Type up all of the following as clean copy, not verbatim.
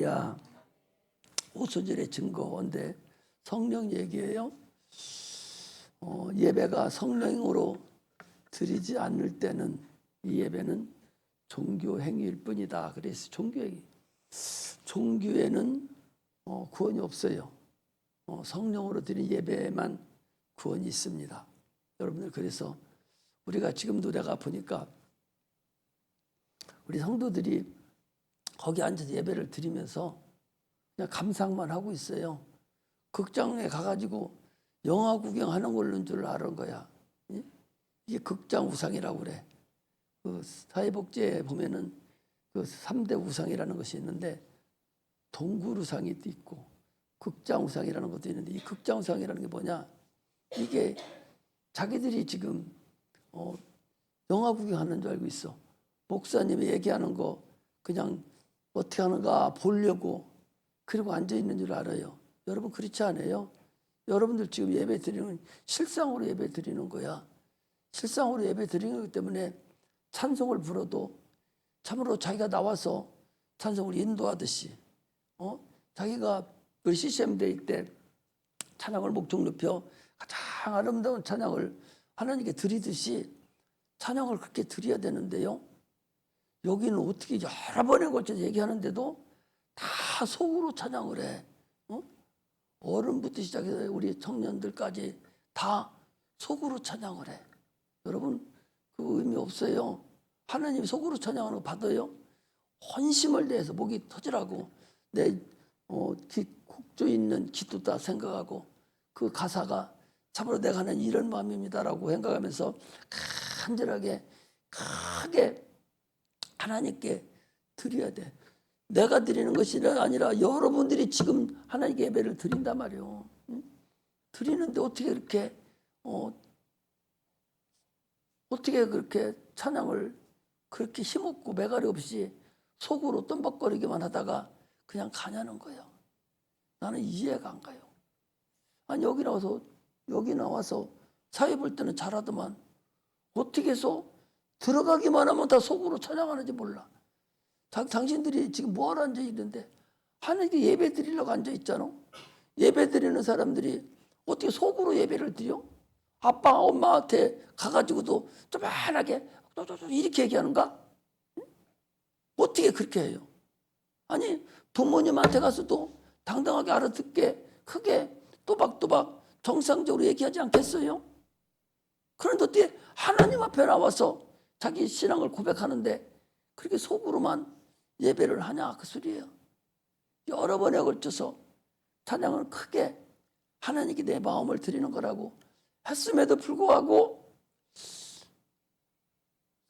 야, 오소절의 증거인데 성령 얘기예요. 예배가 성령으로 드리지 않을 때는 이 예배는 종교 행위일 뿐이다. 그래서 종교 행위. 종교에는 구원이 없어요. 성령으로 드린 예배에만 구원이 있습니다. 여러분들, 그래서 우리가 지금도 내가 보니까 우리 성도들이 거기 앉아서 예배를 드리면서 그냥 감상만 하고 있어요. 극장에 가가지고 영화 구경하는 걸로인 줄 아는 거야. 이게 극장 우상이라고 그래. 그 사회복지에 보면은 그 3대 우상이라는 것이 있는데 동굴 우상이 있고 극장 우상이라는 것도 있는데, 이 극장 우상이라는 게 뭐냐? 이게 자기들이 지금 영화 구경하는 줄 알고 있어. 목사님이 얘기하는 거 그냥 어떻게 하는가 보려고 그리고 앉아 있는 줄 알아요. 여러분, 그렇지 않아요? 여러분들 지금 예배 드리는 실상으로 예배 드리는 거야. 실상으로 예배 드리는 거기 때문에 찬송을 불어도 참으로 자기가 나와서 찬송을 인도하듯이 자기가 그 CCM 데이 때 찬양을 목청 높여 가장 아름다운 찬양을 하나님께 드리듯이 찬양을 그렇게 드려야 되는데요. 여기는 어떻게 여러 번에 걸쳐서 얘기하는데도 다 속으로 찬양을 해. 어른부터 시작해서 우리 청년들까지 다 속으로 찬양을 해. 여러분, 그 의미 없어요. 하나님 속으로 찬양하는 거 받아요? 헌심을 내서 목이 터지라고 내 국조 있는 기도다 생각하고 그 가사가 참으로 내가 하는 이런 마음입니다라고 생각하면서 간절하게 크게 하나님께 드려야 돼. 내가 드리는 것이 아니라 여러분들이 지금 하나님께 예배를 드린단 말이에요. 드리는데 어떻게 그렇게 어떻게 그렇게 찬양을 그렇게 힘없고 매가리 없이 속으로 뜸벅거리기만 하다가 그냥 가냐는 거예요. 나는 이해가 안 가요. 아니, 여기 나와서 사회 볼 때는 잘하더만 어떻게 해서 들어가기만 하면 다 속으로 찬양하는지 몰라. 당신들이 지금 뭐하러 앉아 있는데 하나님께 예배 드리려고 앉아 있잖아. 예배 드리는 사람들이 어떻게 속으로 예배를 드려? 아빠 엄마한테 가가지고도 조만하게 이렇게 얘기하는가? 어떻게 그렇게 해요? 아니, 부모님한테 가서도 당당하게 알아듣게 크게 또박또박 정상적으로 얘기하지 않겠어요? 그런데 어떻게 하나님 앞에 나와서 자기 신앙을 고백하는데 그렇게 속으로만 예배를 하냐, 그 소리예요. 여러 번에 걸쳐서 찬양을 크게 하나님께 내 마음을 드리는 거라고 했음에도 불구하고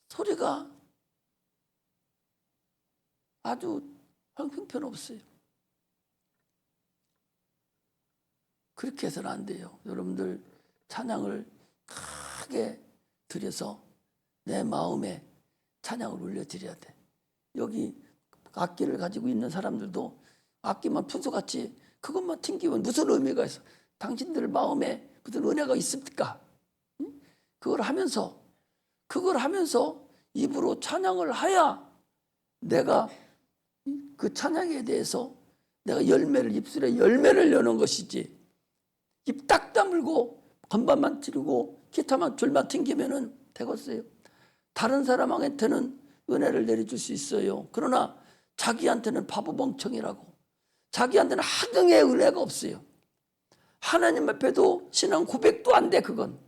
소리가 아주 형편없어요. 그렇게 해서는 안 돼요. 여러분들, 찬양을 크게 드려서 내 마음에 찬양을 올려드려야 돼. 여기 악기를 가지고 있는 사람들도 악기만 푼소같이 그것만 튕기면 무슨 의미가 있어? 당신들 마음에 무슨 은혜가 있습니까? 그걸 하면서 입으로 찬양을 해야 내가 그 찬양에 대해서 내가 입술에 열매를 여는 것이지, 입 딱 다물고 건반만 치르고 기타만 줄만 튕기면은 되겠어요. 다른 사람한테는 은혜를 내려줄 수 있어요. 그러나 자기한테는 바보 멍청이라고, 자기한테는 하등의 은혜가 없어요. 하나님 앞에도 신앙 고백도 안 돼. 그건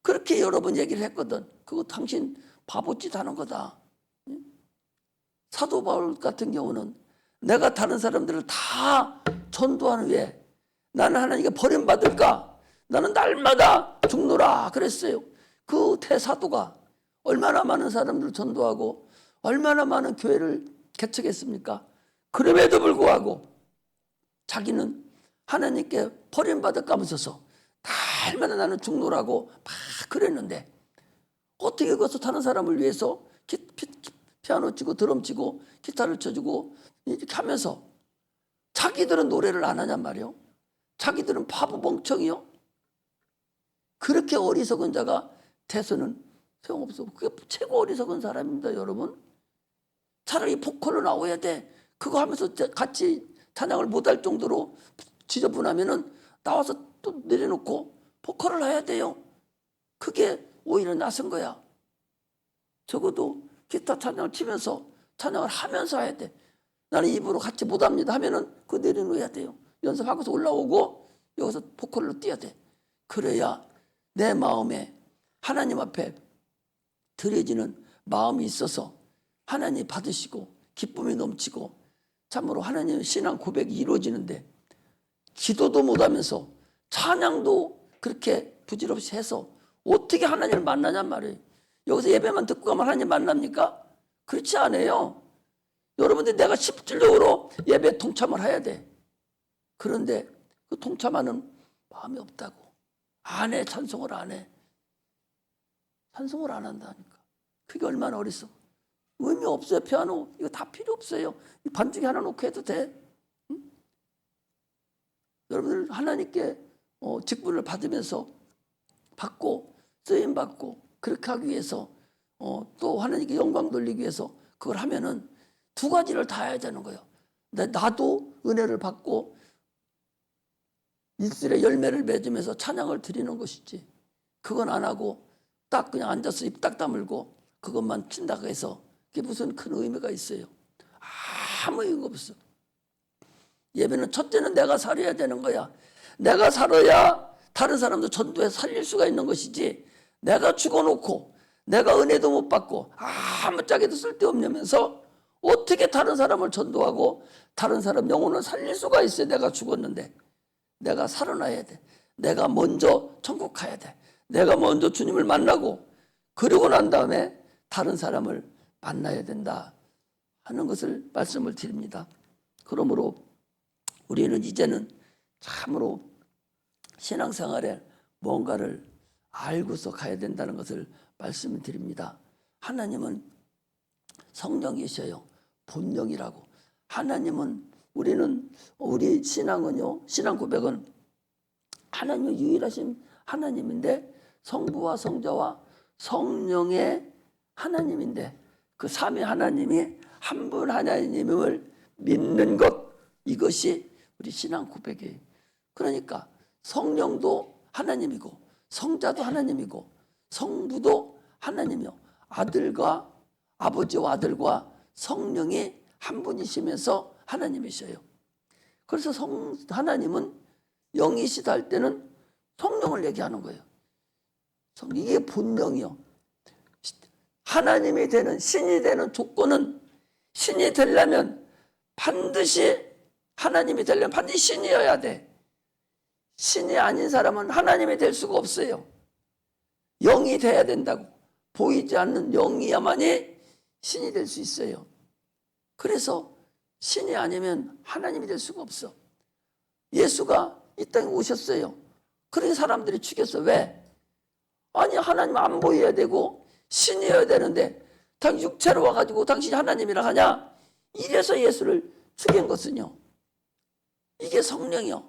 그렇게 여러 번 얘기를 했거든. 그거 당신 바보짓 하는 거다. 사도 바울 같은 경우는 내가 다른 사람들을 다 전도한 후에 나는 하나님께 버림받을까? 나는 날마다 죽노라 그랬어요. 그 대사도가 얼마나 많은 사람들을 전도하고 얼마나 많은 교회를 개척했습니까? 그럼에도 불구하고 자기는 하나님께 버림받을까 하면서 날마다 나는 죽노라고 막 그랬는데 어떻게 그것을 다른 사람을 위해서 피아노 치고 드럼 치고 기타를 쳐주고 이렇게 하면서 자기들은 노래를 안 하냔 말이에요. 자기들은 바보 멍청이요. 그렇게 어리석은 자가 돼서는 소용없어. 그게 최고 어리석은 사람입니다, 여러분. 차라리 보컬로 나와야 돼. 그거 하면서 같이 찬양을 못할 정도로 지저분하면은 나와서 또 내려놓고 보컬을 해야 돼요. 그게 오히려 낯선 거야. 적어도 기타 찬양을 치면서 찬양을 하면서 해야 돼. 나는 입으로 같이 못합니다 하면은 그거 내려놓아야 돼요. 연습하고서 올라오고 여기서 보컬로 뛰어야 돼. 그래야 내 마음에 하나님 앞에 드려지는 마음이 있어서 하나님 받으시고 기쁨이 넘치고 참으로 하나님의 신앙 고백이 이루어지는데, 기도도 못하면서 찬양도 그렇게 부질없이 해서 어떻게 하나님을 만나냔 말이에요. 여기서 예배만 듣고 가면 하나님 만납니까? 그렇지 않아요. 여러분들 내가 실질적으로 예배에 동참을 해야 돼. 그런데 그 동참하는 마음이 없다고. 안 해. 찬송을 안 해. 찬송을 안 한다니까. 그게 얼마나 어리석. 의미 없어요. 피아노 이거 다 필요 없어요. 반주기 하나 놓고 해도 돼. 응? 여러분들 하나님께 직분을 받으면서 받고 쓰임 받고 그렇게 하기 위해서 또 하나님께 영광 돌리기 위해서 그걸 하면은 두 가지를 다 해야 되는 거예요. 나도 은혜를 받고 입술에 열매를 맺으면서 찬양을 드리는 것이지, 그건 안 하고 딱 그냥 앉아서 입 딱 다물고 그것만 친다고 해서 그게 무슨 큰 의미가 있어요? 아무 의미가 없어. 예배는 첫째는 내가 살아야 되는 거야. 내가 살아야 다른 사람도 전도해서 살릴 수가 있는 것이지, 내가 죽어놓고 내가 은혜도 못 받고 아무짝에도 쓸데없냐면서 어떻게 다른 사람을 전도하고 다른 사람 영혼을 살릴 수가 있어요. 내가 죽었는데. 내가 살아나야 돼. 내가 먼저 천국 가야 돼. 내가 먼저 주님을 만나고 그러고 난 다음에 다른 사람을 만나야 된다 하는 것을 말씀을 드립니다. 그러므로 우리는 이제는 참으로 신앙생활에 뭔가를 알고서 가야 된다는 것을 말씀을 드립니다. 하나님은 성령이셔요. 본령이라고. 하나님은 우리 신앙은요, 신앙 고백은 하나님의 유일하신 하나님인데 성부와 성자와 성령의 하나님인데 그 삼위 하나님이 한 분 하나님임을 믿는 것, 이것이 우리 신앙 고백이에요. 그러니까 성령도 하나님이고 성자도 하나님이고 성부도 하나님이요, 아버지와 아들과 성령이 한 분이시면서 하나님이셔요. 그래서 하나님은 영이시다 할 때는 성령을 얘기하는 거예요. 이게 본령이요. 하나님이 되는, 신이 되는 조건은, 신이 되려면 반드시, 하나님이 되려면 반드시 신이어야 돼. 신이 아닌 사람은 하나님이 될 수가 없어요. 영이 돼야 된다고. 보이지 않는 영이야만이 신이 될 수 있어요. 그래서 신이 아니면 하나님이 될 수가 없어. 예수가 이 땅에 오셨어요. 그러니 사람들이 죽였어. 왜? 아니, 하나님 안 보여야 되고 신이어야 되는데 당신 육체로 와가지고 당신이 하나님이라 하냐? 이래서 예수를 죽인 것은요, 이게 성령이요.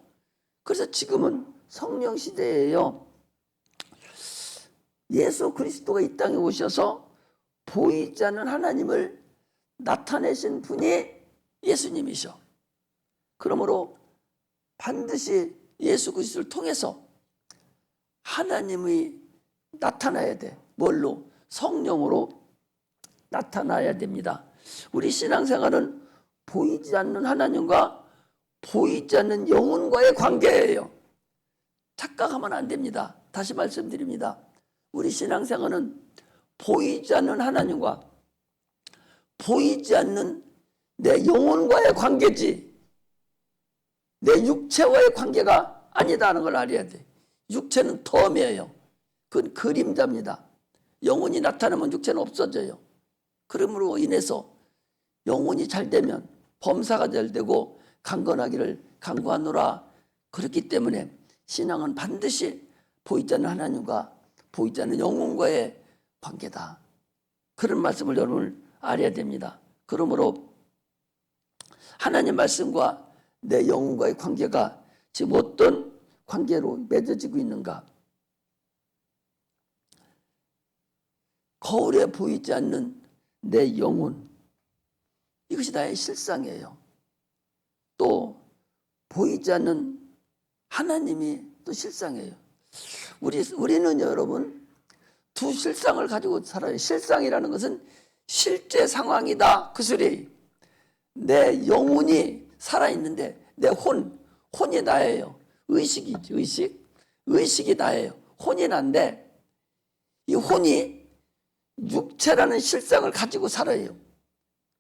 그래서 지금은 성령 시대예요. 예수 그리스도가 이 땅에 오셔서 보이지 않는 하나님을 나타내신 분이 예수님이셔. 그러므로 반드시 예수 그리스도를 통해서 하나님이 나타나야 돼. 뭘로? 성령으로 나타나야 됩니다. 우리 신앙생활은 보이지 않는 하나님과 보이지 않는 영혼과의 관계예요. 착각하면 안 됩니다. 다시 말씀드립니다. 우리 신앙생활은 보이지 않는 하나님과 보이지 않는 내 영혼과의 관계지, 내 육체와의 관계가 아니다는 걸 알아야 돼. 육체는 덤이에요. 그건 그림자입니다. 영혼이 나타나면 육체는 없어져요. 그러므로 인해서 영혼이 잘 되면 범사가 잘 되고 강건하기를 강구하노라. 그렇기 때문에 신앙은 반드시 보이지 않는 하나님과 보이지 않는 영혼과의 관계다. 그런 말씀을 여러분 알아야 됩니다. 그러므로 하나님 말씀과 내 영혼과의 관계가 지금 어떤 관계로 맺어지고 있는가? 거울에 보이지 않는 내 영혼, 이것이 나의 실상이에요. 보이지 않는 하나님이 또 실상이에요. 우리는 여러분 두 실상을 가지고 살아요. 실상이라는 것은 실제 상황이다 그 소리예요. 내 영혼이 살아있는데 내 혼이 나예요. 의식이지, 의식이 나예요. 혼이 난데 이 혼이 육체라는 실상을 가지고 살아요.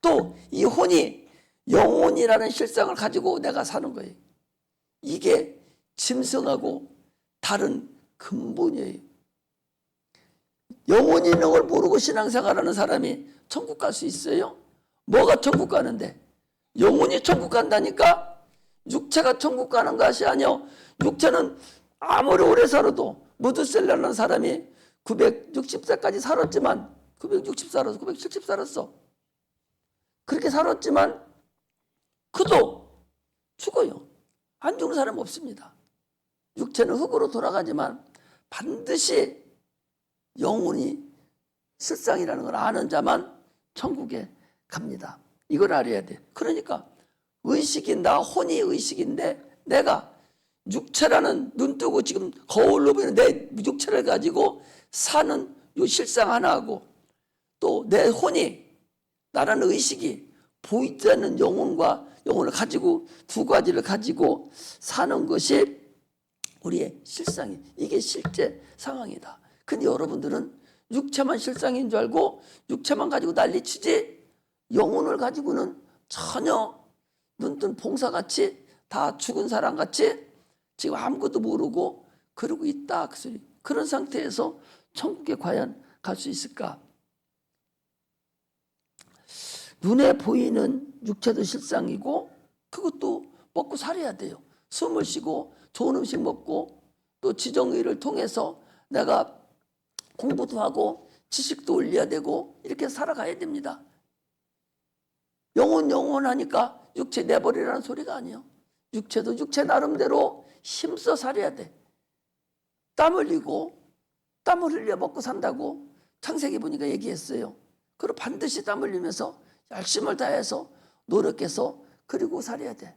또 이 혼이 영혼이라는 실상을 가지고 내가 사는 거예요. 이게 짐승하고 다른 근본이에요. 영혼이 있는 걸 모르고 신앙생활하는 사람이 천국 갈 수 있어요? 뭐가 천국 가는데? 영혼이 천국 간다니까? 육체가 천국 가는 것이 아니요. 육체는 아무리 오래 살아도 무드셀라라는 사람이 960세까지 살았지만 960 살았어, 970 살았어. 그렇게 살았지만 그도 죽어요. 안 죽는 사람 없습니다. 육체는 흙으로 돌아가지만 반드시 영혼이 실상이라는 걸 아는 자만 천국에 갑니다. 이걸 알아야 돼. 그러니까 의식이 나 혼이 의식인데 내가 육체라는 눈 뜨고 지금 거울로 보이는 내 육체를 가지고 사는 요 실상 하나하고 또 내 혼이 나라는 의식이 보이지 않는 영혼을 가지고 두 가지를 가지고 사는 것이 우리의 실상이 이게 실제 상황이다. 근데 여러분들은 육체만 실상인 줄 알고 육체만 가지고 난리치지 영혼을 가지고는 전혀 눈뜬 봉사같이 다 죽은 사람같이 지금 아무것도 모르고 그러고 있다. 그 소리. 그런 상태에서 천국에 과연 갈 수 있을까? 눈에 보이는 육체도 실상이고 그것도 먹고 살아야 돼요. 숨을 쉬고 좋은 음식 먹고 또 지정의를 통해서 내가 공부도 하고 지식도 올려야 되고 이렇게 살아가야 됩니다. 영혼하니까 육체 내버리라는 소리가 아니에요. 육체도 육체 나름대로 힘써 살아야 돼. 땀 흘리고 땀을 흘려 먹고 산다고 창세기 보니까 얘기했어요. 그리고 반드시 땀 흘리면서 열심을 다해서 노력해서 그리고 살아야 돼.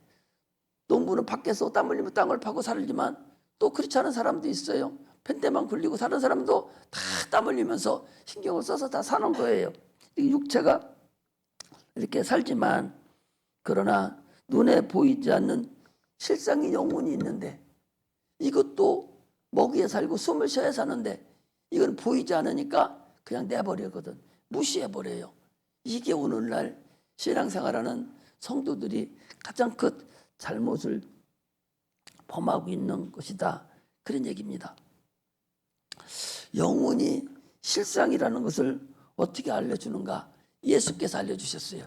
농부는 밖에서 땀 흘리면 땅을 파고 살지만 또 그렇지 않은 사람도 있어요. 펜대만 굴리고 사는 사람도 다 땀 흘리면서 신경을 써서 다 사는 거예요. 육체가 이렇게 살지만 그러나 눈에 보이지 않는 실상의 영혼이 있는데 이것도 먹이에 살고 숨을 쉬어야 사는데 이건 보이지 않으니까 그냥 내버리거든. 무시해버려요. 이게 오늘날 신앙생활하는 성도들이 가장 큰 잘못을 범하고 있는 것이다. 그런 얘기입니다. 영혼이 실상이라는 것을 어떻게 알려주는가? 예수께서 알려주셨어요.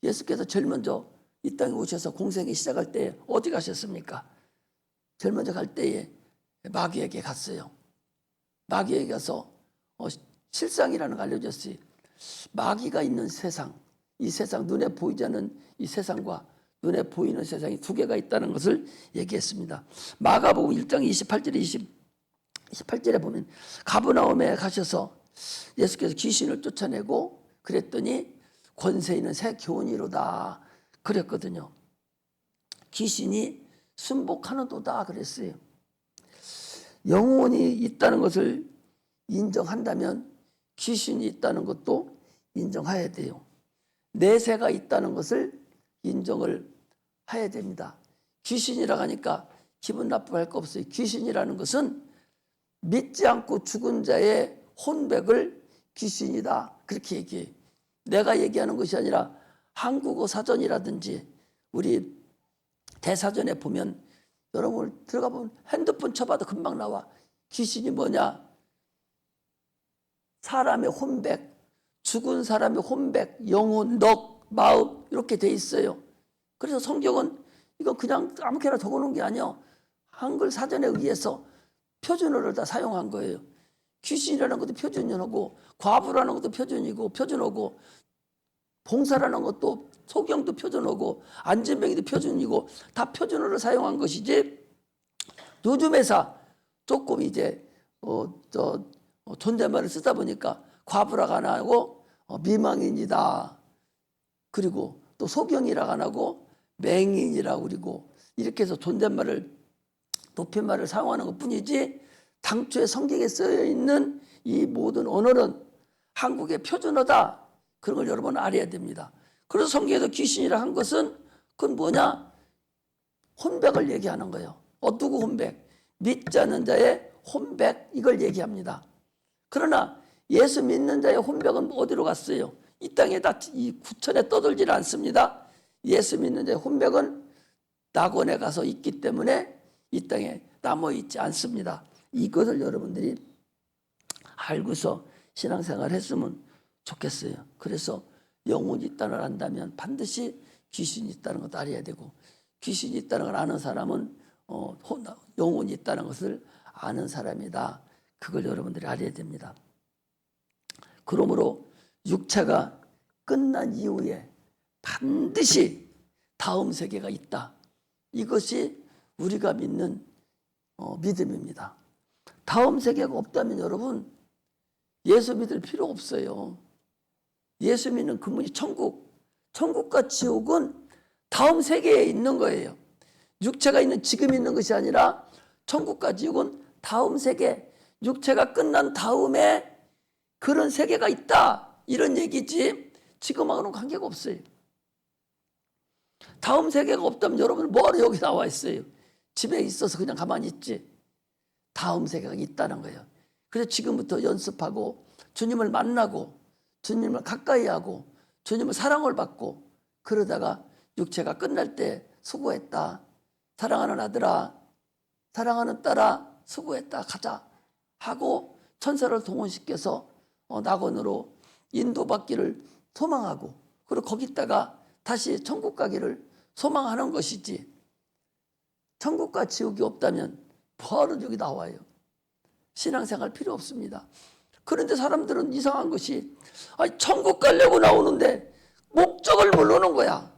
예수께서 제일 먼저 이 땅에 오셔서 공생이 시작할 때 어디 가셨습니까? 제일 먼저 갈 때에 마귀에게 갔어요. 마귀에게 가서 실상이라는 걸 알려줬어요. 마귀가 있는 세상, 이 세상 눈에 보이지 않는 이 세상과 눈에 보이는 세상이 두 개가 있다는 것을 얘기했습니다. 마가복음 1장 28절에 보면 가버나움에 가셔서 예수께서 귀신을 쫓아내고 그랬더니 권세 있는 새 교훈이로다 그랬거든요. 귀신이 순복하는도다 그랬어요. 영혼이 있다는 것을 인정한다면 귀신이 있다는 것도 인정해야 돼요. 내세가 있다는 것을 인정을 해야 됩니다. 귀신이라고 하니까 기분 나쁘할 거 없어요. 귀신이라는 것은 믿지 않고 죽은 자의 혼백을 귀신이다 그렇게 얘기해요. 내가 얘기하는 것이 아니라 한국어 사전이라든지 우리 대사전에 보면 여러분 들어가 보면 핸드폰 쳐봐도 금방 나와. 귀신이 뭐냐? 사람의 혼백, 죽은 사람의 혼백, 영혼, 넋, 마음 이렇게 돼 있어요. 그래서 성경은 이거 그냥 아무렇게나 적어놓은 게 아니야. 한글 사전에 의해서 표준어를 다 사용한 거예요. 귀신이라는 것도 표준어고 과부라는 것도 표준어고 봉사라는 것도 소경도 표준어고 안전병이도 표준이고 다 표준어를 사용한 것이지 요즘에서 조금 이제 존댓말을 쓰다 보니까 과부라고 안 하고 미망인이다. 그리고 또 소경이라고 안 하고 맹인이라고 그리고 이렇게 해서 존댓말을 높임말을 사용하는 것뿐이지 당초에 성경에 쓰여 있는 이 모든 언어는 한국의 표준어다. 그런 걸 여러분 알아야 됩니다. 그래서 성경에서 귀신이라 한 것은 그건 뭐냐? 혼백을 얘기하는 거예요. 누구 혼백? 믿지 않는 자의 혼백, 이걸 얘기합니다. 그러나 예수 믿는 자의 혼백은 어디로 갔어요? 이 땅에 다 이 구천에 떠돌질 않습니다. 예수 믿는 자의 혼백은 낙원에 가서 있기 때문에 이 땅에 남아 있지 않습니다. 이것을 여러분들이 알고서 신앙생활 했으면 좋겠어요. 그래서 영혼이 있다는 걸 안다면 반드시 귀신이 있다는 것도 알아야 되고, 귀신이 있다는 걸 아는 사람은 영혼이 있다는 것을 아는 사람이다. 그걸 여러분들이 알아야 됩니다. 그러므로 육체가 끝난 이후에 반드시 다음 세계가 있다. 이것이 우리가 믿는 믿음입니다. 다음 세계가 없다면 여러분 예수 믿을 필요 없어요. 예수 믿는 근본이 천국과 지옥은 다음 세계에 있는 거예요. 육체가 있는 지금 있는 것이 아니라 천국과 지옥은 다음 세계, 육체가 끝난 다음에 그런 세계가 있다. 이런 얘기지 지금하고는 관계가 없어요. 다음 세계가 없다면 여러분 뭐하러 여기 나와 있어요? 집에 있어서 그냥 가만히 있지. 다음 세계가 있다는 거예요. 그래서 지금부터 연습하고 주님을 만나고 주님을 가까이 하고 주님의 사랑을 받고 그러다가 육체가 끝날 때 수고했다. 사랑하는 아들아, 사랑하는 딸아, 수고했다. 가자 하고 천사를 동원시켜서 낙원으로 인도받기를 소망하고 그리고 거기다가 다시 천국 가기를 소망하는 것이지. 천국과 지옥이 없다면 바로 여기 나와요. 신앙생활 필요 없습니다. 그런데 사람들은 이상한 것이 천국 가려고 나오는데 목적을 모르는 거야.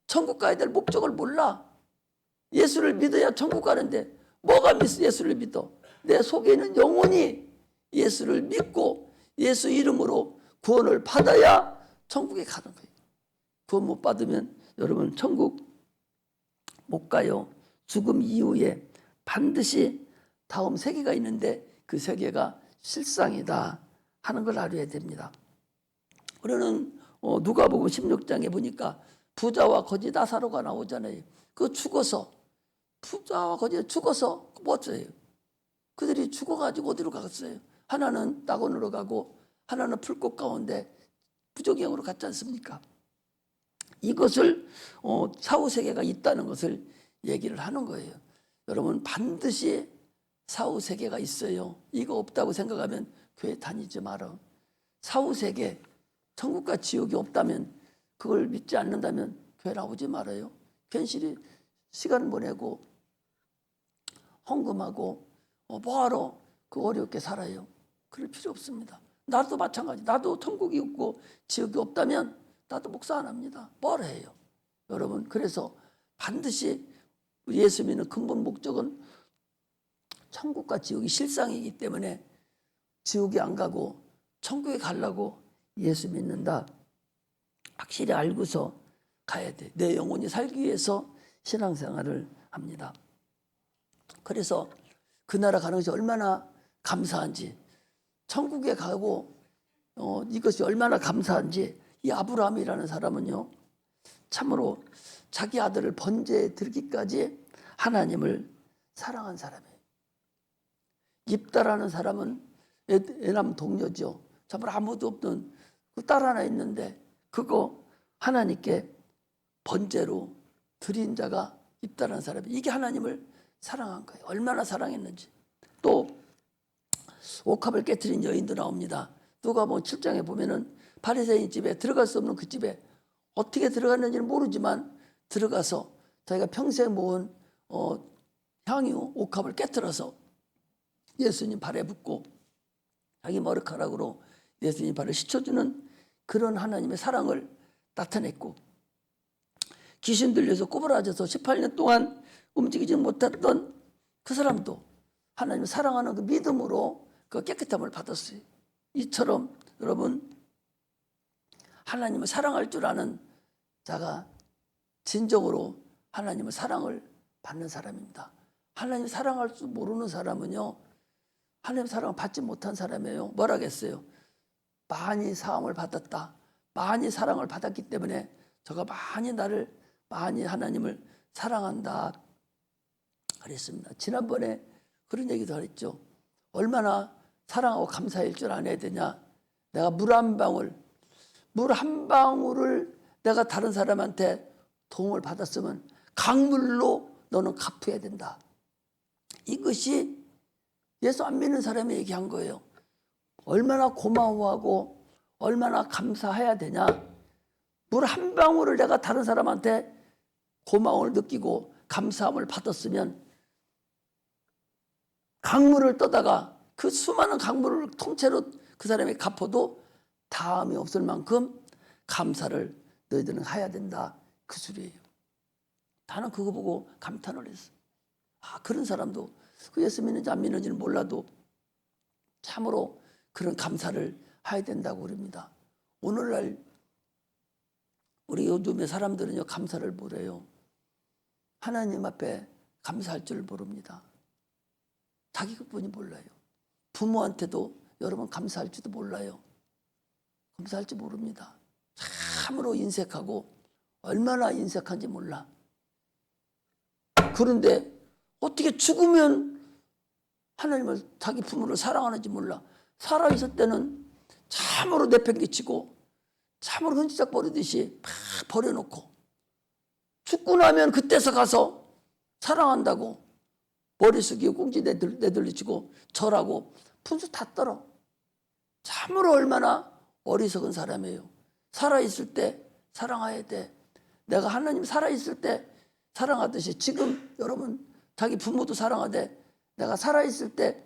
천국 가야 될 목적을 몰라. 예수를 믿어야 천국 가는데 뭐가 예수를 믿어? 내 속에 있는 영혼이 예수를 믿고 예수 이름으로 구원을 받아야 천국에 가는 거예요. 구원 못 받으면 여러분 천국 못 가요. 죽음 이후에 반드시 다음 세계가 있는데 그 세계가 실상이다 하는 걸 알아야 됩니다. 우리는 누가복음 16장에 보니까 부자와 거지 나사로가 나오잖아요. 그 죽어서 부자와 거지 죽어서 뭐 어쩌요? 그들이 죽어가지고 어디로 갔어요? 하나는 낙원으로 가고 하나는 풀꽃 가운데 부조경으로 갔지 않습니까? 이것을 사후세계가 있다는 것을 얘기를 하는 거예요. 여러분 반드시 사후세계가 있어요. 이거 없다고 생각하면 교회 다니지 마라. 사후세계, 천국과 지옥이 없다면 그걸 믿지 않는다면 교회 나오지 말아요. 괜시리 시간 보내고 헌금하고 뭐하러 그 어렵게 살아요. 그럴 필요 없습니다. 나도 마찬가지. 나도 천국이 없고 지옥이 없다면 나도 목사 안 합니다. 뭐하러 해요? 여러분 그래서 반드시 예수 믿는 근본 목적은 천국과 지옥이 실상이기 때문에 지옥에 안 가고 천국에 가려고 예수 믿는다. 확실히 알고서 가야 돼. 내 영혼이 살기 위해서 신앙생활을 합니다. 그래서 그 나라 가는 것이 얼마나 감사한지, 천국에 가고 이것이 얼마나 감사한지, 이 아브라함이라는 사람은요 참으로 자기 아들을 번제에 드리기까지 하나님을 사랑한 사람이에요. 입다라는 사람은 애남 동료죠. 정말 아무도 없던 그 딸 하나 있는데 그거 하나님께 번제로 드린 자가 입다라는 사람이, 이게 하나님을 사랑한 거예요. 얼마나 사랑했는지. 또 옥합을 깨트린 여인도 나옵니다. 누가복음 7장에 보면은 바리새인 집에 들어갈 수 없는 그 집에 어떻게 들어갔는지는 모르지만 들어가서 자기가 평생 모은 향유 옥합을 깨트려서 예수님 발에 붓고 자기 머리카락으로 예수님 발을 씻어주는 그런 하나님의 사랑을 나타냈고, 귀신 들려서 꼬부라져서 18년 동안 움직이지 못했던 그 사람도 하나님을 사랑하는 그 믿음으로 그 깨끗함을 받았어요. 이처럼 여러분 하나님을 사랑할 줄 아는 자가 진정으로 하나님의 사랑을 받는 사람입니다. 하나님 사랑할 줄 모르는 사람은요, 하나님 사랑을 받지 못한 사람이에요. 뭐라겠어요? 많이 사함을 받았다, 많이 사랑을 받았기 때문에 저가 많이 하나님을 사랑한다 그랬습니다. 지난번에 그런 얘기도 했죠. 얼마나 사랑하고 감사할 줄 알아야 되냐. 내가 물 한 방울을 내가 다른 사람한테 도움을 받았으면 강물로 너는 갚아야 된다. 이것이 예수 안 믿는 사람이 얘기한 거예요. 얼마나 고마워하고 얼마나 감사해야 되냐. 물 한 방울을 내가 다른 사람한테 고마움을 느끼고 감사함을 받았으면 강물을 떠다가 그 수많은 강물을 통째로 그 사람이 갚아도 다음이 없을 만큼 감사를 너희들은 해야 된다. 그 소리예요. 나는 그거 보고 감탄을 했어. 아, 그런 사람도 그 예수 믿는지 안 믿는지는 몰라도 참으로 그런 감사를 해야 된다고 그럽니다. 오늘날 우리 요즘의 사람들은요, 감사를 못해요. 하나님 앞에 감사할 줄 모릅니다. 자기 것뿐이 몰라요. 부모한테도 여러분 감사할 줄도 몰라요. 감사할 줄 모릅니다. 참으로 인색하고 얼마나 인색한지 몰라. 그런데 어떻게 죽으면 하나님을, 자기 부모를 사랑하는지 몰라. 살아있을 때는 참으로 내팽개치고 참으로 흔지작 버리듯이 막 버려놓고, 죽고 나면 그때서 가서 사랑한다고 머리 숙이고 꽁지 내돌리치고 절하고 분수 다 떨어. 참으로 얼마나 어리석은 사람이에요. 살아있을 때 사랑해야 돼. 내가 하나님 살아있을 때 사랑하듯이 지금 여러분 자기 부모도 사랑하되 내가 살아있을 때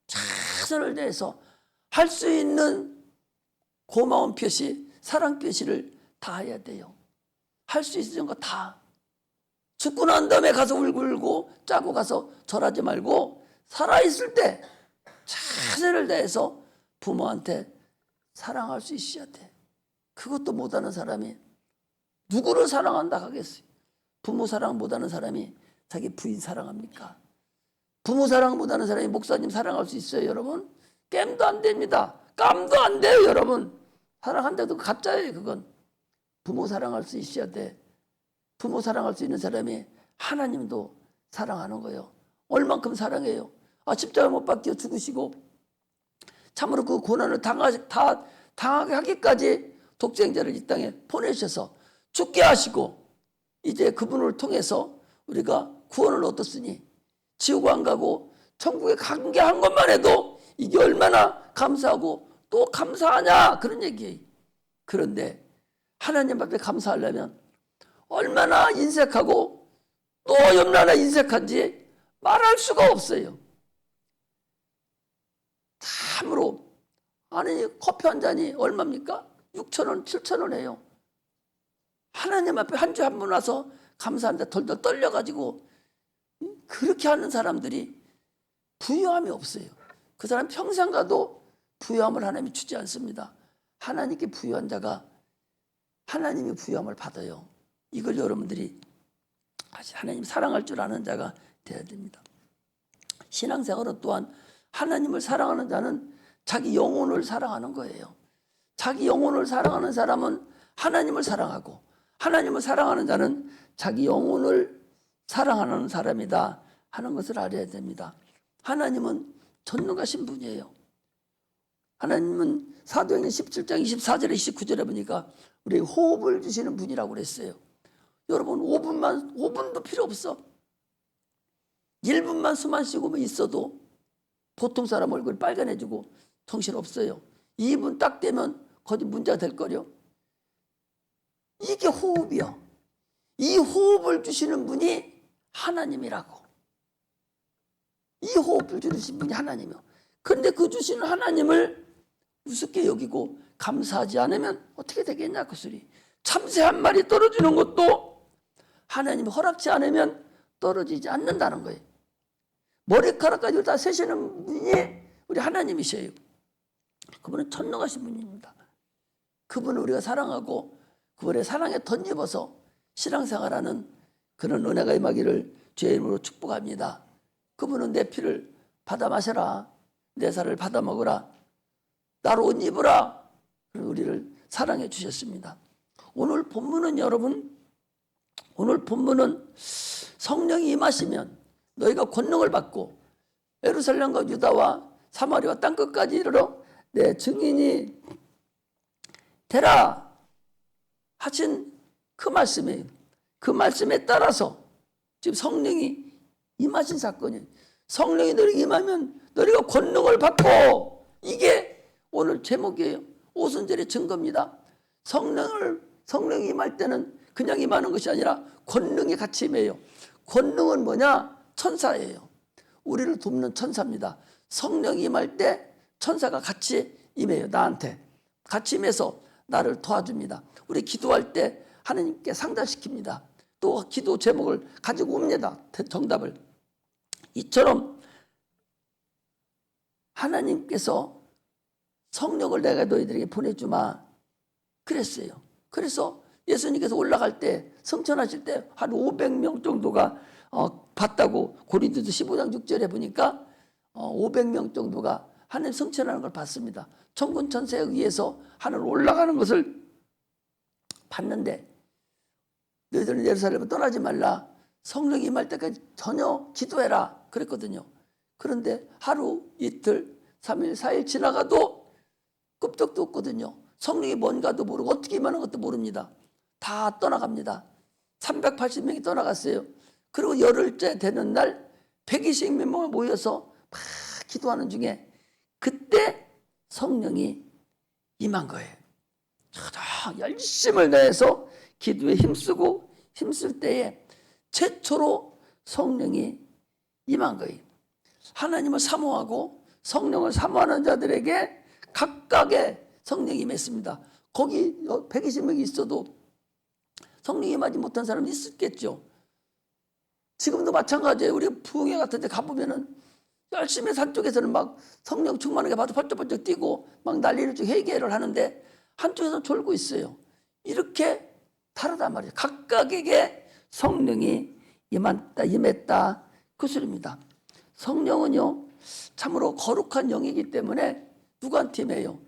최선을 다해서 할 수 있는 고마운 표시, 사랑 표시를 다 해야 돼요. 할 수 있는 거 다. 죽고 난 다음에 가서 울고 짜고 가서 절하지 말고 살아있을 때 최선을 다해서 부모한테 사랑할 수 있어야 돼. 그것도 못하는 사람이 누구를 사랑한다 하겠어요? 부모 사랑 못하는 사람이 자기 부인 사랑합니까? 부모 사랑 못하는 사람이 목사님 사랑할 수 있어요, 여러분? 겜도 안 됩니다. 깜도 안 돼요, 여러분. 사랑한다도 가짜예요, 그건. 부모 사랑할 수 있어야 돼. 부모 사랑할 수 있는 사람이 하나님도 사랑하는 거예요. 얼만큼 사랑해요. 십자가 못 박혀 죽으시고 참으로 그 고난을 당하게 하기까지 독생자를 이 땅에 보내셔서 죽게 하시고 이제 그분을 통해서 우리가 구원을 얻었으니 지옥 안 가고 천국에 간 게 한 것만 해도 이게 얼마나 감사하고 또 감사하냐 그런 얘기예요. 그런데 하나님 앞에 감사하려면 얼마나 인색하고 또 얼마나 인색한지 말할 수가 없어요. 참으로. 아니, 커피 한 잔이 얼마입니까? 6,000원, 7,000원 해요. 하나님 앞에 한 주 한 번 와서 감사한데 덜덜 떨려가지고 그렇게 하는 사람들이 부유함이 없어요. 그 사람 평생 가도 부유함을 하나님이 주지 않습니다. 하나님께 부유한 자가 하나님이 부유함을 받아요. 이걸 여러분들이 하나님 사랑할 줄 아는 자가 되어야 됩니다. 신앙생활은 또한 하나님을 사랑하는 자는 자기 영혼을 사랑하는 거예요. 자기 영혼을 사랑하는 사람은 하나님을 사랑하고 하나님을 사랑하는 자는 자기 영혼을 사랑하는 사람이다 하는 것을 알아야 됩니다. 하나님은 전능하신 분이에요. 하나님은 사도행전 17장 24절에 29절에 보니까 우리 호흡을 주시는 분이라고 그랬어요. 여러분 5분도 필요 없어. 1분만 숨 안 쉬고 있어도 보통 사람 얼굴 빨간해지고 정신없어요. 2분 딱 되면 거기 문제가 될 거요. 이게 호흡이요. 이 호흡을 주시는 분이 하나님이라고. 이 호흡을 주시는 분이 하나님이요. 그런데 그 주시는 하나님을 우습게 여기고 감사하지 않으면 어떻게 되겠냐 그 소리. 참새 한 마리 떨어지는 것도 하나님이 허락지 않으면 떨어지지 않는다는 거예요. 머리카락까지 다 세시는 분이 우리 하나님이셔요. 그분은 전능하신 분입니다. 그분을 우리가 사랑하고 그분의 사랑에 덧입어서 신앙생활하는 그런 은혜가 임하기를 주의 이름으로 축복합니다. 그분은 내 피를 받아 마셔라. 내 살을 받아 먹으라. 나로 옷 입으라. 우리를 사랑해 주셨습니다. 오늘 본문은 여러분, 오늘 본문은 성령이 임하시면 너희가 권능을 받고 예루살렘과 유다와 사마리아 땅끝까지 이르러 내 증인이 되라 하신 그 말씀에 따라서 지금 성령이 임하신 사건이에요. 성령이 너희에게 임하면 너희가 권능을 받고, 이게 오늘 제목이에요. 오순절의 증거입니다. 성령이 임할 때는 그냥 임하는 것이 아니라 권능이 같이 임해요. 권능은 뭐냐? 천사예요. 우리를 돕는 천사입니다. 성령이 임할 때 천사가 같이 임해요. 나한테 같이 임해서 나를 도와줍니다. 우리 기도할 때 하나님께 상달시킵니다. 또 기도 제목을 가지고 옵니다. 정답을. 이처럼 하나님께서 성령을 내가 너희들에게 보내주마 그랬어요. 그래서 예수님께서 올라갈 때, 성천하실 때 한 500명 정도가 봤다고 고린도서 15장 6절에 보니까 500명 정도가 하나님 성천하는 걸 봤습니다. 천군 천사에 의해서 하늘 올라가는 것을 봤는데, 너희들은 예루살렘을 떠나지 말라. 성령이 임할 때까지 전혀 기도해라 그랬거든요. 그런데 하루, 이틀, 3일, 4일 지나가도 끄떡도 없거든요. 성령이 뭔가도 모르고 어떻게 임하는 것도 모릅니다. 다 떠나갑니다. 380명이 떠나갔어요. 그리고 열흘째 되는 날 120명이 모여서 막 기도하는 중에 그때 성령이 임한 거예요. 열심을 다해서 기도에 힘쓸 때에 최초로 성령이 임한 거예요. 하나님을 사모하고 성령을 사모하는 자들에게 각각의 성령이 임했습니다. 거기 120명이 있어도 성령이 임하지 못한 사람이 있었겠죠. 지금도 마찬가지예요. 우리 부흥회 같은 데 가보면은 열심히 산 쪽에서는 막 성령 충만하게 봐도 번쩍번쩍 뛰고 막 난리를 치고 회개를 하는데 한쪽에서는 졸고 있어요. 이렇게 다르단 말이에요. 각각에게 성령이 임했다 그 소리입니다. 성령은요 참으로 거룩한 영이기 때문에 누구한테 임해요?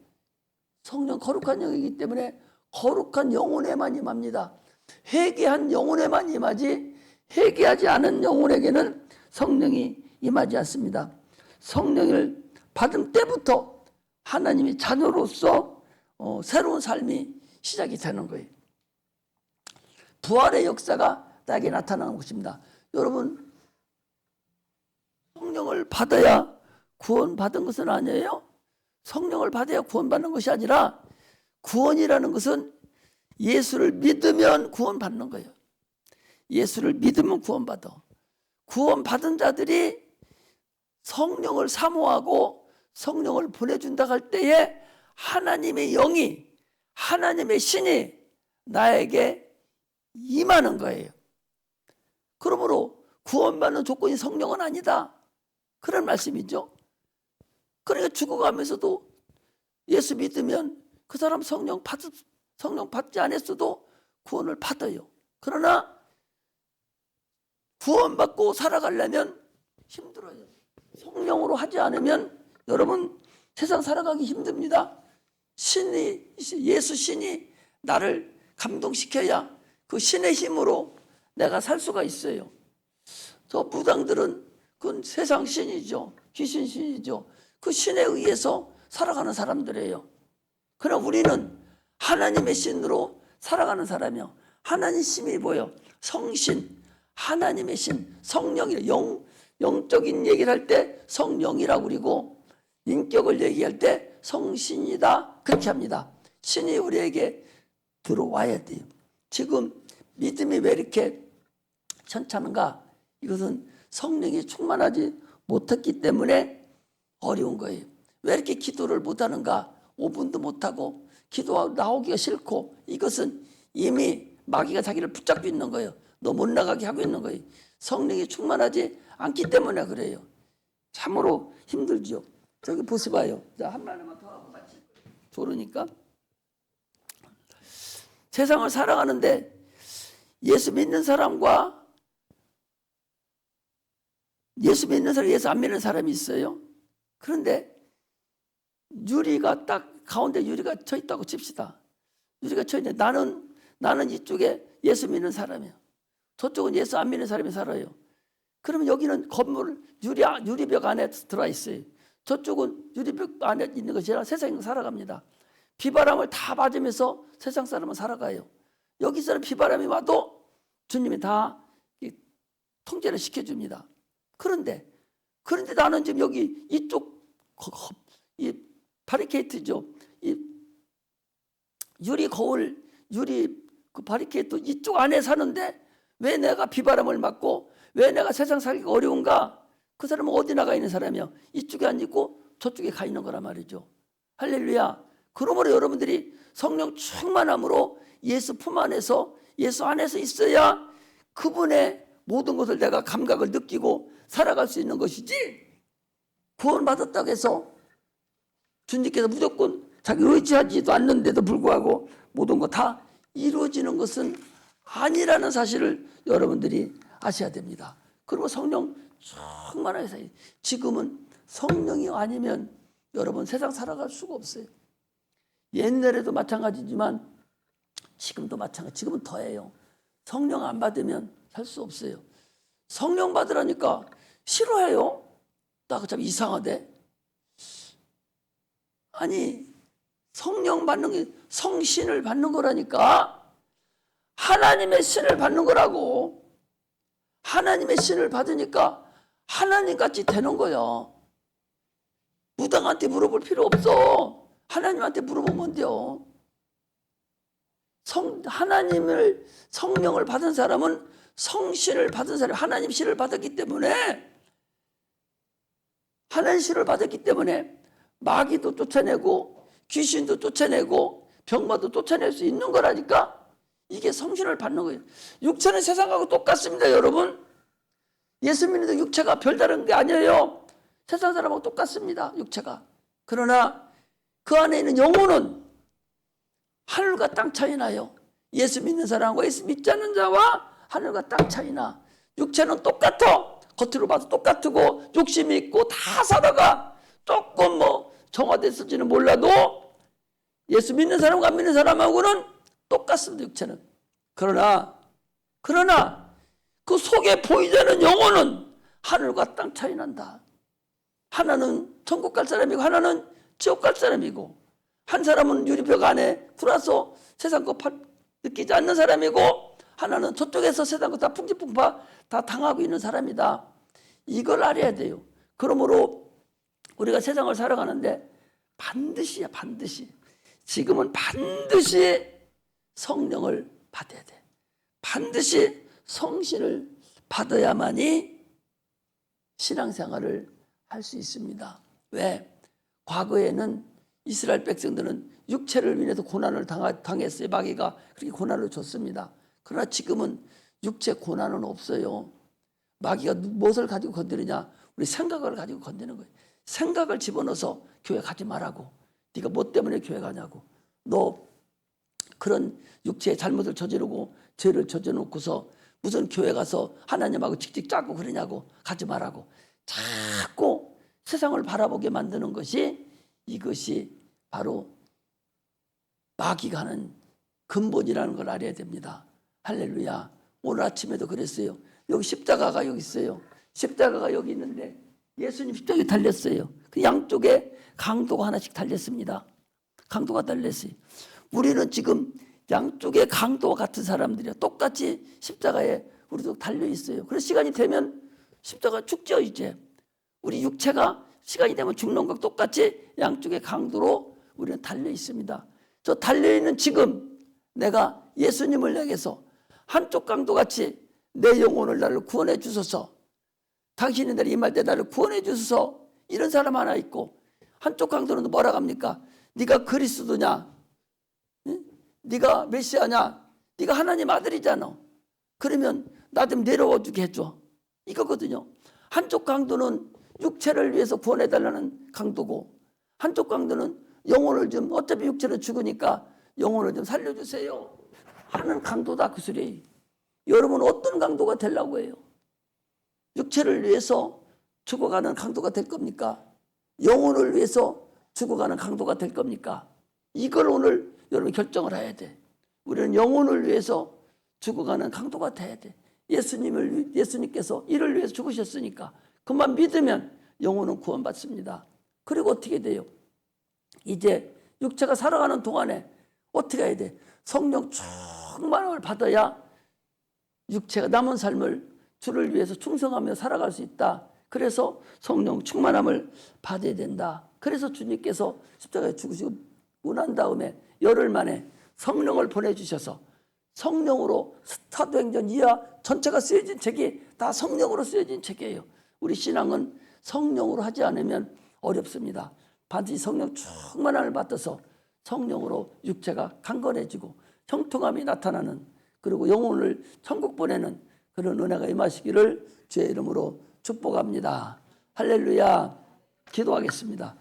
성령 거룩한 영이기 때문에 거룩한 영혼에만 임합니다. 회개한 영혼에만 임하지 회개하지 않은 영혼에게는 성령이 임하지 않습니다. 성령을 받은 때부터 하나님의 자녀로서 새로운 삶이 시작이 되는 거예요. 부활의 역사가 나에게 나타나는 것입니다. 여러분, 성령을 받아야 구원받은 것은 아니에요. 성령을 받아야 구원받는 것이 아니라 구원이라는 것은 예수를 믿으면 구원받는 거예요. 예수를 믿으면 구원받아. 구원받은 자들이 성령을 사모하고 성령을 보내준다 할 때에 하나님의 영이, 하나님의 신이 나에게 임하는 거예요. 그러므로 구원받는 조건이 성령은 아니다. 그런 말씀이죠. 그러니까 죽어가면서도 예수 믿으면 그 사람 성령 받지 않았어도 구원을 받아요. 그러나 구원받고 살아가려면 힘들어요. 성령으로 하지 않으면 여러분 세상 살아가기 힘듭니다. 예수 신이 나를 감동시켜야 그 신의 힘으로 내가 살 수가 있어요. 저 무당들은 그건 세상 신이죠. 귀신 신이죠. 그 신에 의해서 살아가는 사람들이에요. 그러나 우리는 하나님의 신으로 살아가는 사람이요. 하나님 신이 뭐예요? 성신, 하나님의 신, 성령이에요. 영적인 얘기를 할 때 성령이라고 그러고 인격을 얘기할 때 성신이다 그렇게 합니다. 신이 우리에게 들어와야 돼요. 지금 믿음이 왜 이렇게 천찮은가? 이것은 성령이 충만하지 못했기 때문에 어려운 거예요. 왜 이렇게 기도를 못하는가? 5분도 못하고 기도 나오기가 싫고, 이것은 이미 마귀가 자기를 붙잡고 있는 거예요. 너 못 나가게 하고 있는 거예요. 성령이 충만하지 않기 때문에 그래요. 참으로 힘들죠. 저기 보세요. 자, 한 말만 더 하고 같이 조르니까. 세상을 살아가는데 예수 믿는 사람과 예수 믿는 사람, 예수 안 믿는 사람이 있어요. 그런데 유리가 딱 가운데 유리가 쳐 있다고 칩시다. 유리가 쳐 있는데 나는 이쪽에 예수 믿는 사람이에요. 저쪽은 예수 안 믿는 사람이 살아요. 그러면 여기는 건물 유리벽 안에 들어와 있어요. 저쪽은 유리벽 안에 있는 것이 아니라 세상에 살아갑니다. 비바람을 다 맞으면서 세상 사람은 살아가요. 여기서는 비바람이 와도 주님이 다 통제를 시켜줍니다. 그런데 나는 지금 여기 이쪽 이 바리케이트죠. 이 유리 거울, 유리 그 바리케이트 이쪽 안에 사는데 왜 내가 비바람을 맞고 왜 내가 세상 살기가 어려운가? 그 사람은 어디 나가 있는 사람이야? 이쪽에 안 있고 저쪽에 가 있는 거란 말이죠. 할렐루야. 그러므로 여러분들이 성령 충만함으로 예수 품 안에서 예수 안에서 있어야 그분의 모든 것을 내가 감각을 느끼고 살아갈 수 있는 것이지, 구원받았다고 해서 주님께서 무조건 자기 의지하지도 않는데도 불구하고 모든 거 다 이루어지는 것은 아니라는 사실을 여러분들이 아셔야 됩니다. 그리고 성령 충만하게 살아요. 지금은 성령이 아니면 여러분 세상 살아갈 수가 없어요. 옛날에도 마찬가지지만 지금도 마찬가지. 지금은 더해요. 성령 안 받으면 살 수 없어요. 성령 받으라니까 싫어해요. 나 참 이상하대. 아니, 성령 받는 게 성신을 받는 거라니까. 하나님의 신을 받는 거라고. 하나님의 신을 받으니까 하나님같이 되는 거예요. 무당한테 물어볼 필요 없어. 하나님한테 물어보면 돼요. 하나님을, 성령을 받은 사람은 성신을 받은 사람, 하나님 신을 받았기 때문에, 하나님 신을 받았기 때문에 마귀도 쫓아내고 귀신도 쫓아내고 병마도 쫓아낼 수 있는 거라니까. 이게 성신을 받는 거예요. 육체는 세상하고 똑같습니다, 여러분. 예수 믿는 육체가 별다른 게 아니에요. 세상 사람하고 똑같습니다, 육체가. 그러나 그 안에 있는 영혼은 하늘과 땅 차이 나요. 예수 믿는 사람과 예수 믿지 않는 자와 하늘과 땅 차이 나. 육체는 똑같아. 겉으로 봐도 똑같고 욕심이 있고 다 살아가. 조금 정화됐을지는 몰라도 예수 믿는 사람과 안 믿는 사람하고는 똑같습니다, 육체는. 그러나 그 속에 보이지 않는 영혼은 하늘과 땅 차이 난다. 하나는 천국 갈 사람이고 하나는 지옥 갈 사람이고, 한 사람은 유리벽 안에 들어와서 세상 거 느끼지 않는 사람이고, 하나는 저쪽에서 세상 거 다 풍지풍파 다 당하고 있는 사람이다. 이걸 알아야 돼요. 그러므로 우리가 세상을 살아가는데 반드시야, 반드시. 지금은 반드시 성령을 받아야 돼. 반드시 성신을 받아야만이 신앙생활을 할 수 있습니다. 왜? 과거에는 이스라엘 백성들은 육체를 위해서 고난을 당했어요. 마귀가 그렇게 고난을 줬습니다. 그러나 지금은 육체 고난은 없어요. 마귀가 무엇을 가지고 건드리냐? 우리 생각을 가지고 건드리는 거예요. 생각을 집어넣어서 교회 가지 말라고. 네가 뭐 때문에 교회 가냐고. 너 그런 육체의 잘못을 저지르고 죄를 저져놓고서 무슨 교회 가서 하나님하고 칙칙 짜고 그러냐고. 가지 말라고. 자꾸 세상을 바라보게 만드는 것이, 이것이 바로 마귀가 하는 근본이라는 걸 알아야 됩니다. 할렐루야. 오늘 아침에도 그랬어요. 여기 십자가가 여기 있어요. 십자가가 여기 있는데 예수님 십자가에 달렸어요. 그 양쪽에 강도가 하나씩 달렸습니다. 강도가 달렸어요. 우리는 지금 양쪽에 강도와 같은 사람들이야. 똑같이 십자가에 우리도 달려 있어요. 그래서 시간이 되면 십자가 죽죠, 이제. 우리 육체가 시간이 되면 죽는 것과 똑같이 양쪽의 강도로 우리는 달려 있습니다. 저 달려 있는 지금 내가 예수님을 향해서 한쪽 강도같이 내 영혼을 나를 구원해 주소서, 당신이 나를 임할 때 나를 구원해 주소서, 이런 사람 하나 있고, 한쪽 강도는 뭐라고 합니까? 네가 그리스도냐? 응? 네가 메시아냐? 네가 하나님 아들이잖아. 그러면 나 좀 내려와 주게 해줘. 이거거든요. 한쪽 강도는 육체를 위해서 구원해달라는 강도고, 한쪽 강도는 영혼을 좀, 어차피 육체는 죽으니까 영혼을 좀 살려주세요 하는 강도다, 그 소리. 여러분 어떤 강도가 되려고 해요? 육체를 위해서 죽어가는 강도가 될 겁니까? 영혼을 위해서 죽어가는 강도가 될 겁니까? 이걸 오늘 여러분 결정을 해야 돼. 우리는 영혼을 위해서 죽어가는 강도가 돼야 돼. 예수님께서 이를 위해서 죽으셨으니까 그만 믿으면 영혼은 구원받습니다. 그리고 어떻게 돼요? 이제 육체가 살아가는 동안에 어떻게 해야 돼? 성령 충만함을 받아야 육체가 남은 삶을 주를 위해서 충성하며 살아갈 수 있다. 그래서 성령 충만함을 받아야 된다. 그래서 주님께서 십자가에 죽으시고 난 다음에 열흘 만에 성령을 보내주셔서 성령으로 사도행전 이하 전체가 쓰여진 책이 다 성령으로 쓰여진 책이에요. 우리 신앙은 성령으로 하지 않으면 어렵습니다. 반드시 성령 충만함을 받아서 성령으로 육체가 강건해지고 형통함이 나타나는, 그리고 영혼을 천국 보내는 그런 은혜가 임하시기를 주의 이름으로 축복합니다. 할렐루야. 기도하겠습니다.